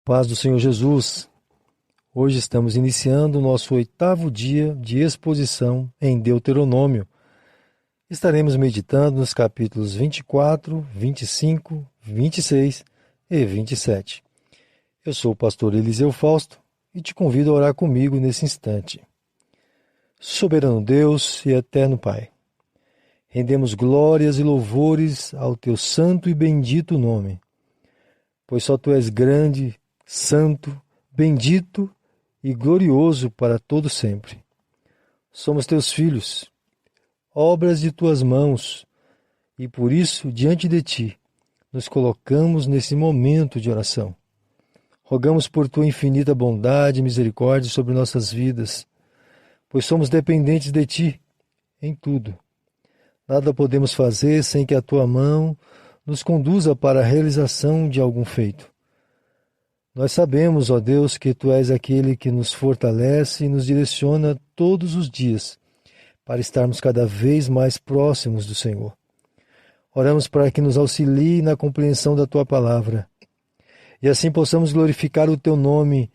Paz do Senhor Jesus. Hoje estamos iniciando o nosso 8º dia de exposição em Deuteronômio. Estaremos meditando nos capítulos 24, 25, 26 e 27. Eu sou o pastor Eliseu Fausto e te convido a orar comigo nesse instante. Soberano Deus e eterno Pai, rendemos glórias e louvores ao teu santo e bendito nome, pois só tu és grande, santo, bendito e glorioso para todo sempre. Somos teus filhos, obras de tuas mãos, e por isso, diante de ti, nos colocamos nesse momento de oração. Rogamos por tua infinita bondade e misericórdia sobre nossas vidas, pois somos dependentes de ti em tudo. Nada podemos fazer sem que a tua mão nos conduza para a realização de algum feito. Nós sabemos, ó Deus, que tu és aquele que nos fortalece e nos direciona todos os dias para estarmos cada vez mais próximos do Senhor. Oramos para que nos auxilie na compreensão da tua palavra e assim possamos glorificar o teu nome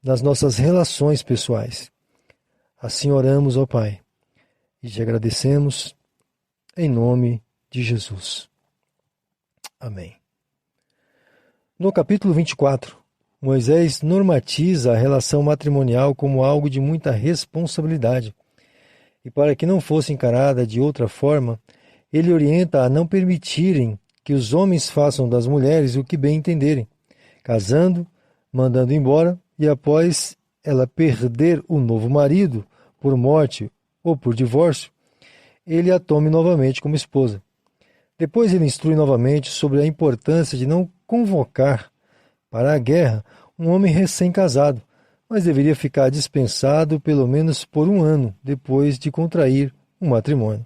nas nossas relações pessoais. Assim oramos, ó Pai, e te agradecemos em nome de Jesus. Amém. No capítulo 24, Moisés normatiza a relação matrimonial como algo de muita responsabilidade. E para que não fosse encarada de outra forma, ele orienta a não permitirem que os homens façam das mulheres o que bem entenderem, casando, mandando embora e após ela perder o novo marido por morte ou por divórcio, ele a tome novamente como esposa. Depois ele instrui novamente sobre a importância de não convocar para a guerra um homem recém-casado, mas deveria ficar dispensado pelo menos por 1 ano depois de contrair um matrimônio.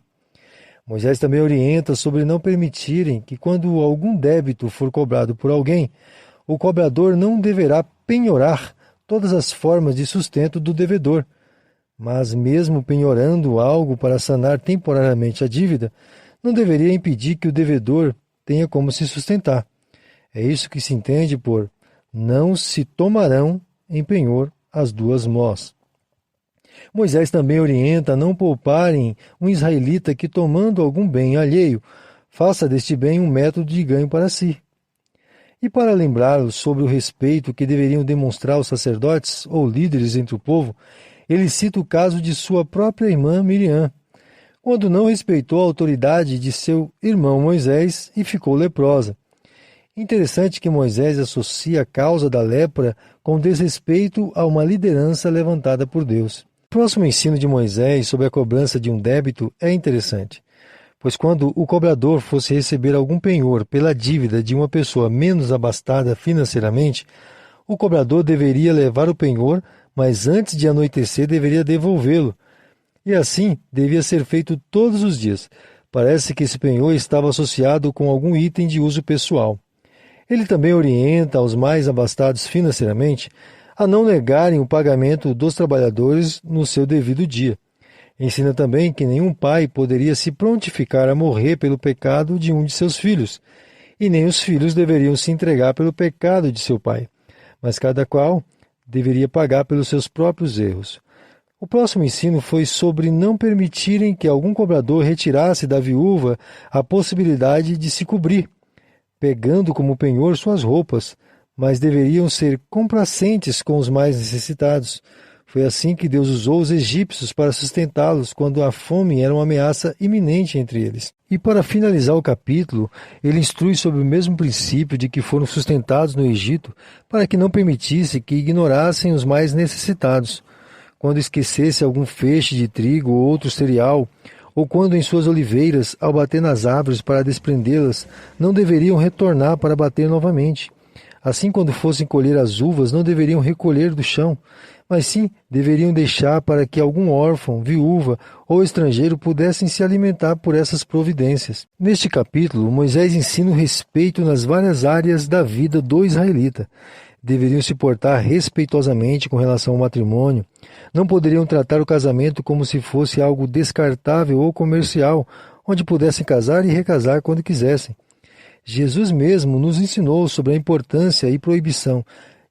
Moisés também orienta sobre não permitirem que, quando algum débito for cobrado por alguém, o cobrador não deverá penhorar todas as formas de sustento do devedor, mas mesmo penhorando algo para sanar temporariamente a dívida, não deveria impedir que o devedor tenha como se sustentar. É isso que se entende por não se tomarão em penhor as duas mós. Moisés também orienta a não pouparem um israelita que, tomando algum bem alheio, faça deste bem um método de ganho para si. E para lembrá-los sobre o respeito que deveriam demonstrar os sacerdotes ou líderes entre o povo, ele cita o caso de sua própria irmã Miriam, quando não respeitou a autoridade de seu irmão Moisés e ficou leprosa. Interessante que Moisés associa a causa da lepra com desrespeito a uma liderança levantada por Deus. O próximo ensino de Moisés sobre a cobrança de um débito é interessante, pois quando o cobrador fosse receber algum penhor pela dívida de uma pessoa menos abastada financeiramente, o cobrador deveria levar o penhor, mas antes de anoitecer deveria devolvê-lo. E assim devia ser feito todos os dias. Parece que esse penhor estava associado com algum item de uso pessoal. Ele também orienta aos mais abastados financeiramente a não negarem o pagamento dos trabalhadores no seu devido dia. Ensina também que nenhum pai poderia se prontificar a morrer pelo pecado de um de seus filhos, e nem os filhos deveriam se entregar pelo pecado de seu pai, mas cada qual deveria pagar pelos seus próprios erros. O próximo ensino foi sobre não permitirem que algum cobrador retirasse da viúva a possibilidade de se cobrir, pegando como penhor suas roupas, mas deveriam ser complacentes com os mais necessitados. Foi assim que Deus usou os egípcios para sustentá-los quando a fome era uma ameaça iminente entre eles. E para finalizar o capítulo, ele instrui sobre o mesmo princípio de que foram sustentados no Egito para que não permitisse que ignorassem os mais necessitados. Quando esquecesse algum feixe de trigo ou outro cereal, ou quando em suas oliveiras, ao bater nas árvores para desprendê-las, não deveriam retornar para bater novamente. Assim, quando fossem colher as uvas, não deveriam recolher do chão, mas sim deveriam deixar para que algum órfão, viúva ou estrangeiro pudessem se alimentar por essas providências. Neste capítulo, Moisés ensina o respeito nas várias áreas da vida do israelita. Deveriam se portar respeitosamente com relação ao matrimônio. Não poderiam tratar o casamento como se fosse algo descartável ou comercial, onde pudessem casar e recasar quando quisessem. Jesus mesmo nos ensinou sobre a importância e proibição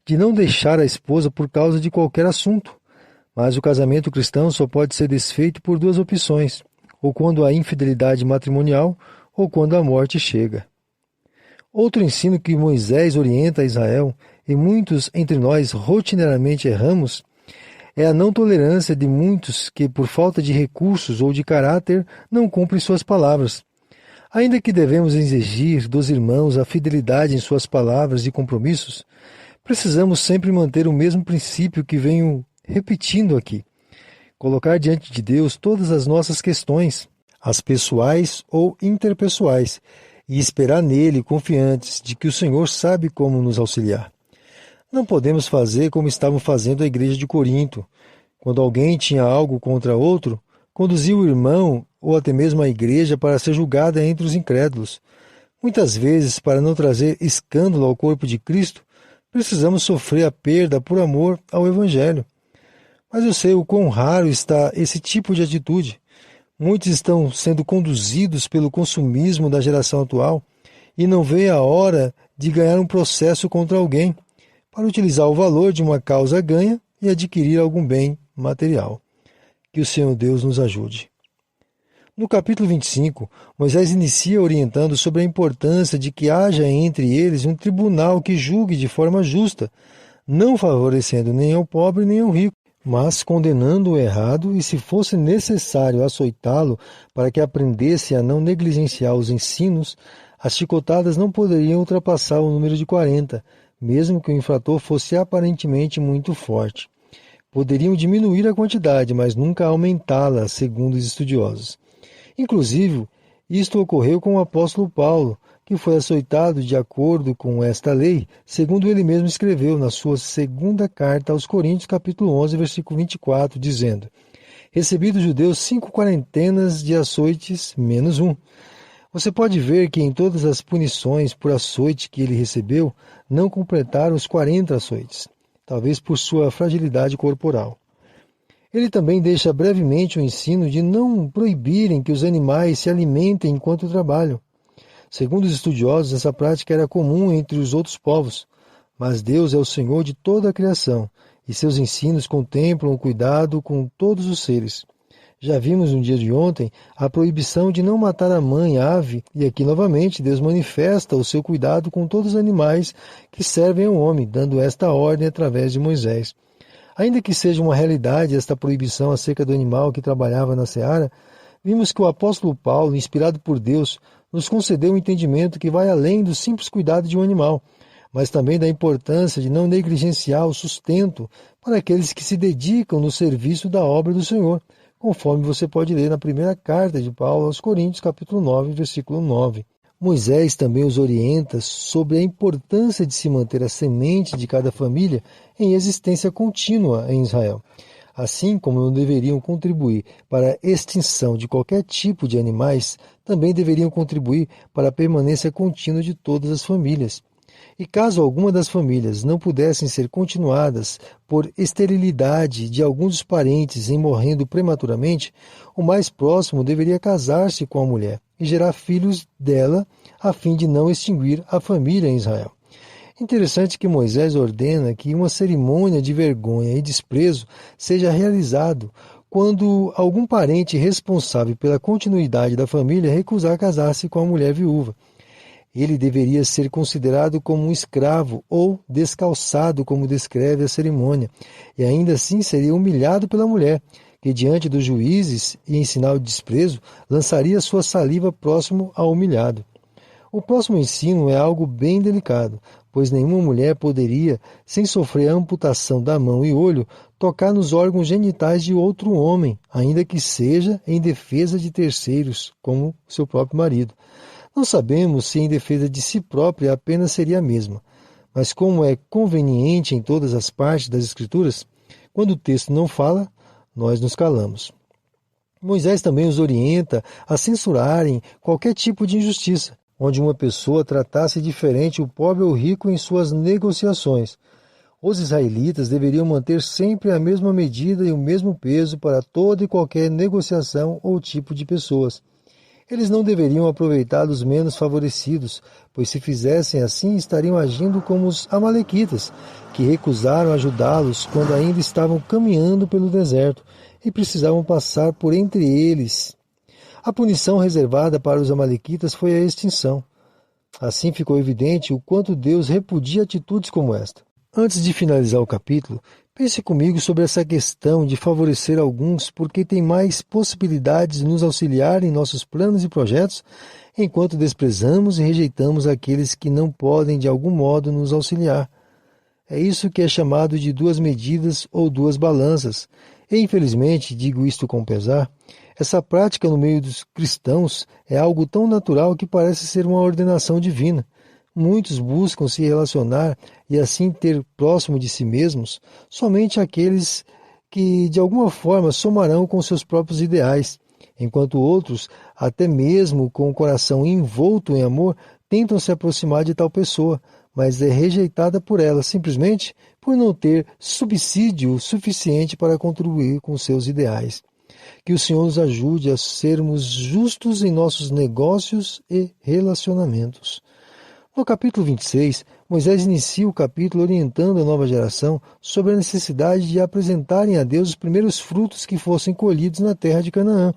de não deixar a esposa por causa de qualquer assunto. Mas o casamento cristão só pode ser desfeito por duas opções: ou quando há infidelidade matrimonial, ou quando a morte chega. Outro ensino que Moisés orienta a Israel, e muitos entre nós rotineiramente erramos, é a não tolerância de muitos que, por falta de recursos ou de caráter, não cumprem suas palavras. Ainda que devemos exigir dos irmãos a fidelidade em suas palavras e compromissos, precisamos sempre manter o mesmo princípio que venho repetindo aqui: colocar diante de Deus todas as nossas questões, as pessoais ou interpessoais, e esperar nele, confiantes de que o Senhor sabe como nos auxiliar. Não podemos fazer como estavam fazendo a igreja de Corinto. Quando alguém tinha algo contra outro, conduzia o irmão ou até mesmo a igreja para ser julgada entre os incrédulos. Muitas vezes, para não trazer escândalo ao corpo de Cristo, precisamos sofrer a perda por amor ao Evangelho. Mas eu sei o quão raro está esse tipo de atitude. Muitos estão sendo conduzidos pelo consumismo da geração atual e não veem a hora de ganhar um processo contra alguém para utilizar o valor de uma causa ganha e adquirir algum bem material. Que o Senhor Deus nos ajude. No capítulo 25, Moisés inicia orientando sobre a importância de que haja entre eles um tribunal que julgue de forma justa, não favorecendo nem ao pobre nem ao rico, mas condenando o errado e, se fosse necessário açoitá-lo para que aprendesse a não negligenciar os ensinos, as chicotadas não poderiam ultrapassar o número de 40, mesmo que o infrator fosse aparentemente muito forte. Poderiam diminuir a quantidade, mas nunca aumentá-la, segundo os estudiosos. Inclusive, isto ocorreu com o apóstolo Paulo, que foi açoitado de acordo com esta lei, segundo ele mesmo escreveu na sua segunda carta aos Coríntios, capítulo 11, versículo 24, dizendo: recebi dos judeus 5 quarentenas de açoites, menos um. Você pode ver que em todas as punições por açoite que ele recebeu, não completaram os 40 açoites, talvez por sua fragilidade corporal. Ele também deixa brevemente o ensino de não proibirem que os animais se alimentem enquanto trabalham. Segundo os estudiosos, essa prática era comum entre os outros povos, mas Deus é o Senhor de toda a criação, e seus ensinos contemplam o cuidado com todos os seres. Já vimos no dia de ontem a proibição de não matar a mãe, a ave, e aqui novamente Deus manifesta o seu cuidado com todos os animais que servem ao homem, dando esta ordem através de Moisés. Ainda que seja uma realidade esta proibição acerca do animal que trabalhava na seara, vimos que o apóstolo Paulo, inspirado por Deus, nos concedeu um entendimento que vai além do simples cuidado de um animal, mas também da importância de não negligenciar o sustento para aqueles que se dedicam no serviço da obra do Senhor, conforme você pode ler na primeira carta de Paulo aos Coríntios, capítulo 9, versículo 9. Moisés também os orienta sobre a importância de se manter a semente de cada família em existência contínua em Israel. Assim como não deveriam contribuir para a extinção de qualquer tipo de animais, também deveriam contribuir para a permanência contínua de todas as famílias. E caso alguma das famílias não pudessem ser continuadas por esterilidade de alguns dos parentes em morrendo prematuramente, o mais próximo deveria casar-se com a mulher e gerar filhos dela, a fim de não extinguir a família em Israel. Interessante que Moisés ordena que uma cerimônia de vergonha e desprezo seja realizado quando algum parente responsável pela continuidade da família recusar casar-se com a mulher viúva. Ele deveria ser considerado como um escravo ou descalçado, como descreve a cerimônia, e ainda assim seria humilhado pela mulher, que diante dos juízes e em sinal de desprezo lançaria sua saliva próximo ao humilhado. O próximo ensino é algo bem delicado, pois nenhuma mulher poderia, sem sofrer a amputação da mão e olho, tocar nos órgãos genitais de outro homem, ainda que seja em defesa de terceiros, como seu próprio marido. Não sabemos se em defesa de si própria apenas seria a mesma, mas como é conveniente em todas as partes das Escrituras, quando o texto não fala, nós nos calamos. Moisés também os orienta a censurarem qualquer tipo de injustiça, onde uma pessoa tratasse diferente o pobre ou rico em suas negociações. Os israelitas deveriam manter sempre a mesma medida e o mesmo peso para toda e qualquer negociação ou tipo de pessoas. Eles não deveriam aproveitar os menos favorecidos, pois se fizessem assim estariam agindo como os amalequitas, que recusaram ajudá-los quando ainda estavam caminhando pelo deserto e precisavam passar por entre eles. A punição reservada para os amalequitas foi a extinção. Assim ficou evidente o quanto Deus repudia atitudes como esta. Antes de finalizar o capítulo, pense comigo sobre essa questão de favorecer alguns porque tem mais possibilidades de nos auxiliar em nossos planos e projetos, enquanto desprezamos e rejeitamos aqueles que não podem de algum modo nos auxiliar. É isso que é chamado de duas medidas ou duas balanças. E, infelizmente, digo isto com pesar, essa prática no meio dos cristãos é algo tão natural que parece ser uma ordenação divina. Muitos buscam se relacionar e assim ter próximo de si mesmos somente aqueles que de alguma forma somarão com seus próprios ideais, enquanto outros, até mesmo com o coração envolto em amor, tentam se aproximar de tal pessoa, mas é rejeitada por ela simplesmente por não ter subsídio suficiente para contribuir com seus ideais. Que o Senhor nos ajude a sermos justos em nossos negócios e relacionamentos. No capítulo 26, Moisés inicia o capítulo orientando a nova geração sobre a necessidade de apresentarem a Deus os primeiros frutos que fossem colhidos na terra de Canaã.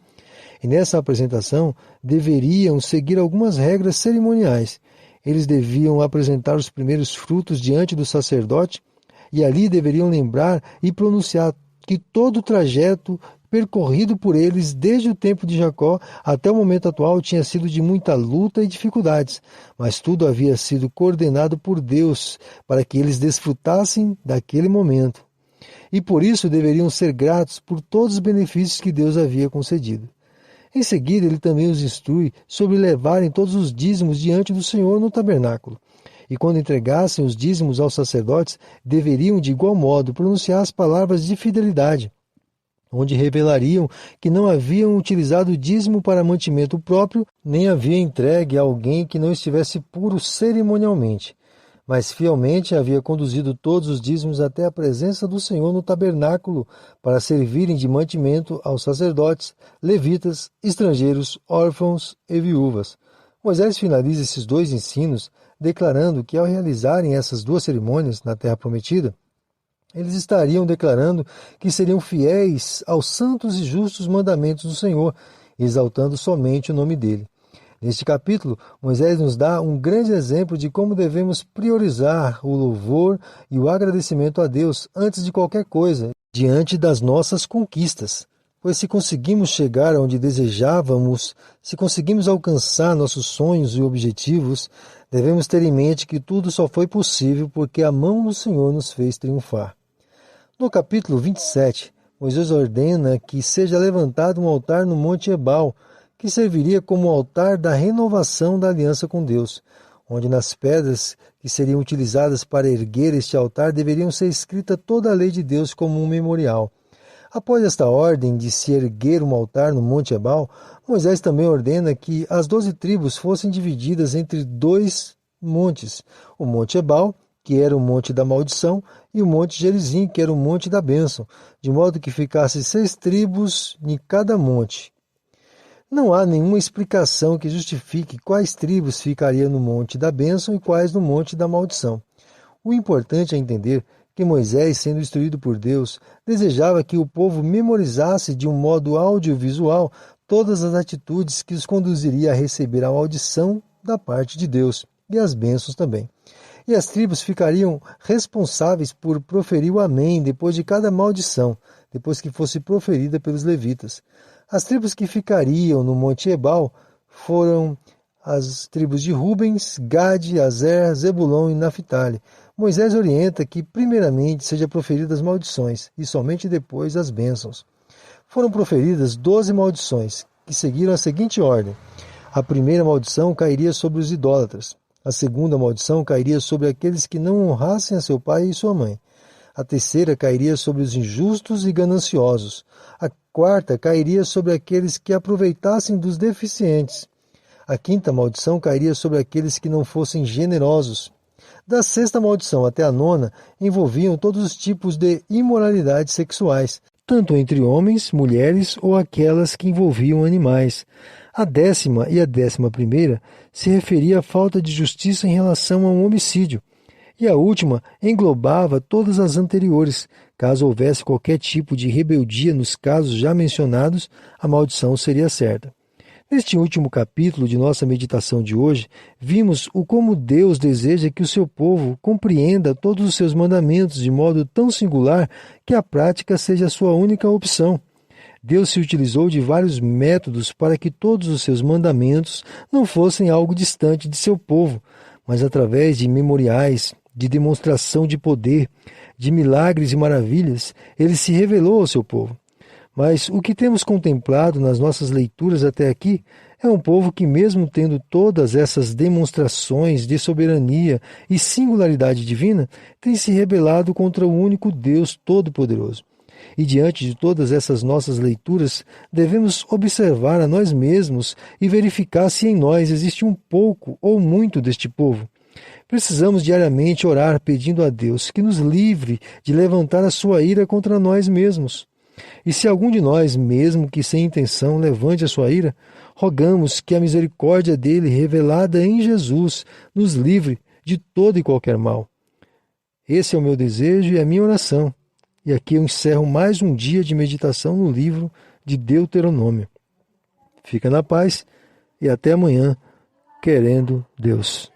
E nessa apresentação deveriam seguir algumas regras cerimoniais. Eles deviam apresentar os primeiros frutos diante do sacerdote e ali deveriam lembrar e pronunciar que todo o trajeto percorrido por eles desde o tempo de Jacó até o momento atual tinha sido de muita luta e dificuldades, mas tudo havia sido coordenado por Deus para que eles desfrutassem daquele momento. E por isso deveriam ser gratos por todos os benefícios que Deus havia concedido. Em seguida, ele também os instrui sobre levarem todos os dízimos diante do Senhor no tabernáculo. E quando entregassem os dízimos aos sacerdotes, deveriam de igual modo pronunciar as palavras de fidelidade, onde revelariam que não haviam utilizado o dízimo para mantimento próprio, nem havia entregue a alguém que não estivesse puro cerimonialmente, mas fielmente havia conduzido todos os dízimos até a presença do Senhor no tabernáculo para servirem de mantimento aos sacerdotes, levitas, estrangeiros, órfãos e viúvas. Moisés finaliza esses dois ensinos declarando que ao realizarem essas duas cerimônias na terra prometida, eles estariam declarando que seriam fiéis aos santos e justos mandamentos do Senhor, exaltando somente o nome dele. Neste capítulo, Moisés nos dá um grande exemplo de como devemos priorizar o louvor e o agradecimento a Deus antes de qualquer coisa, diante das nossas conquistas. Pois se conseguimos chegar onde desejávamos, se conseguimos alcançar nossos sonhos e objetivos, devemos ter em mente que tudo só foi possível porque a mão do Senhor nos fez triunfar. No capítulo 27, Moisés ordena que seja levantado um altar no Monte Ebal, que serviria como altar da renovação da aliança com Deus, onde nas pedras que seriam utilizadas para erguer este altar deveriam ser escrita toda a lei de Deus como um memorial. Após esta ordem de se erguer um altar no Monte Ebal, Moisés também ordena que as 12 tribos fossem divididas entre dois montes, o Monte Ebal, que era o Monte da Maldição, e o Monte Gerizim, que era o Monte da Bênção, de modo que ficassem 6 tribos em cada monte. Não há nenhuma explicação que justifique quais tribos ficariam no Monte da Bênção e quais no Monte da Maldição. O importante é entender que Moisés, sendo instruído por Deus, desejava que o povo memorizasse de um modo audiovisual todas as atitudes que os conduziria a receber a maldição da parte de Deus, e as bênçãos também. E as tribos ficariam responsáveis por proferir o amém depois de cada maldição, depois que fosse proferida pelos levitas. As tribos que ficariam no Monte Ebal foram as tribos de Rubens, Gade, Azer, Zebulon e Naphtali. Moisés orienta que primeiramente sejam proferidas as maldições e somente depois as bênçãos. Foram proferidas 12 maldições, que seguiram a seguinte ordem. A primeira maldição cairia sobre os idólatras. A segunda maldição cairia sobre aqueles que não honrassem a seu pai e sua mãe. A terceira cairia sobre os injustos e gananciosos. A quarta cairia sobre aqueles que aproveitassem dos deficientes. A quinta maldição cairia sobre aqueles que não fossem generosos. Da sexta maldição até a nona envolviam todos os tipos de imoralidades sexuais. tanto entre homens, mulheres ou aquelas que envolviam animais. A 10ª e a 11ª se referia à falta de justiça em relação a um homicídio, e a última englobava todas as anteriores. Caso houvesse qualquer tipo de rebeldia nos casos já mencionados, a maldição seria certa. Neste último capítulo de nossa meditação de hoje, vimos o como Deus deseja que o seu povo compreenda todos os seus mandamentos de modo tão singular que a prática seja a sua única opção. Deus se utilizou de vários métodos para que todos os seus mandamentos não fossem algo distante de seu povo, mas através de memoriais, de demonstração de poder, de milagres e maravilhas, ele se revelou ao seu povo. Mas o que temos contemplado nas nossas leituras até aqui é um povo que, mesmo tendo todas essas demonstrações de soberania e singularidade divina, tem se rebelado contra o único Deus Todo-Poderoso. E diante de todas essas nossas leituras, devemos observar a nós mesmos e verificar se em nós existe um pouco ou muito deste povo. Precisamos diariamente orar pedindo a Deus que nos livre de levantar a sua ira contra nós mesmos. E se algum de nós, mesmo que sem intenção, levante a sua ira, rogamos que a misericórdia dele, revelada em Jesus, nos livre de todo e qualquer mal. Esse é o meu desejo e a minha oração. E aqui eu encerro mais um dia de meditação no livro de Deuteronômio. Fica na paz e até amanhã, querendo Deus.